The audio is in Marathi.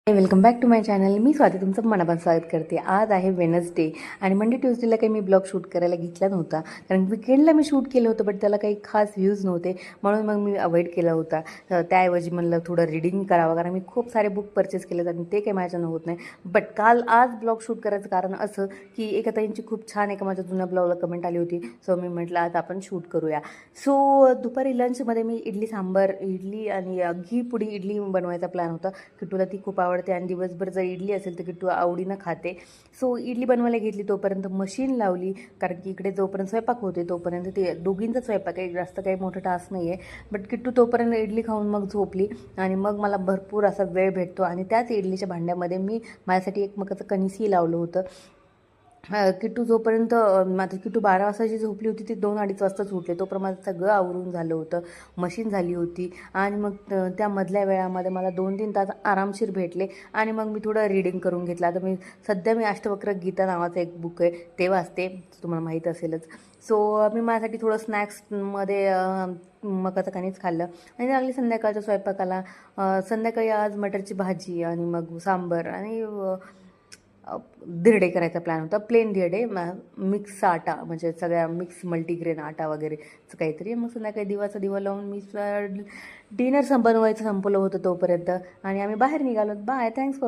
Welcome back to my channel. मी स्वाती तुमचं मनापासून स्वागत करते. आज आहे वेनसडे आणि मंडे ट्यूजडेला काही मी ब्लॉग शूट करायला घेतला नव्हता, कारण विकेंडला मी शूट केलं होतं, बट त्याला काही खास व्ह्यूज नव्हते, म्हणून मग मी अवॉइड केला होता. त्याऐवजी म्हणलं थोडं रीडिंग करावं, कारण मी खूप सारे बुक परचेस केले आणि ते काही माझ्यानं होत नाही. बट आज ब्लॉग शूट करायचं कारण असं की एका ताईंची खूप छान एका माझ्या जुन्या ब्लॉगला कमेंट आली होती. सो मी म्हटलं आज आपण शूट करूया. सो दुपारी लंचमध्ये मी इडली सांबार, इडली आणि घी पुडी इडली बनवायचा प्लॅन होता. किट्टूला ती खूप आवडते आणि दिवसभर जर इडली असेल तर किट्टू आवडीनं खाते. सो इडली बनवायला घेतली, तोपर्यंत मशीन लावली, कारण की इकडे जोपर्यंत स्वयंपाक होते तोपर्यंत ते दोघींचा स्वयंपाक आहे, जास्त काही मोठं टास्क नाही आहे. बट किट्टू तोपर्यंत इडली खाऊन मग झोपली आणि मग मला भरपूर असा वेळ भेटतो आणि त्याच इडलीच्या भांड्यामध्ये मी माझ्यासाठी एक मकाचं कणीसही लावलं होतं. किट्टू जोपर्यंत माझं किट्टू 12 वाजता जी झोपली होती ती 2-2:30 वाजताच उठले, तोपर्यंत माझं सगळं आवरून झालं होतं, मशीन झाली होती आणि मग त्या मधल्या वेळामध्ये मला 2-3 तास आरामशीर भेटले आणि मग मी थोडं रीडिंग करून घेतलं. आता सध्या मी अष्टवक्र गीता नावाचं एक बुक आहे ते वाचते, तुम्हाला माहीत असेलच. सो मी माझ्यासाठी थोडं स्नॅक्समध्ये मकाचं कणीस खाल्लं आणि लागली संध्याकाळच्या स्वयंपाकाला. संध्याकाळी आज मटरची भाजी आणि मग सांबर आणि धिरडे करायचा प्लॅन होता. प्लेन धिरडे, मिक्स आटा, म्हणजे सगळ्या मिक्स मल्टीग्रेन आटा वगैरेचं काहीतरी. मग संध्याकाळी दिवा लावून मी डिनर बनवायचं संपलं होतं तोपर्यंत आणि आम्ही बाहेर निघालो. Bye, thanks for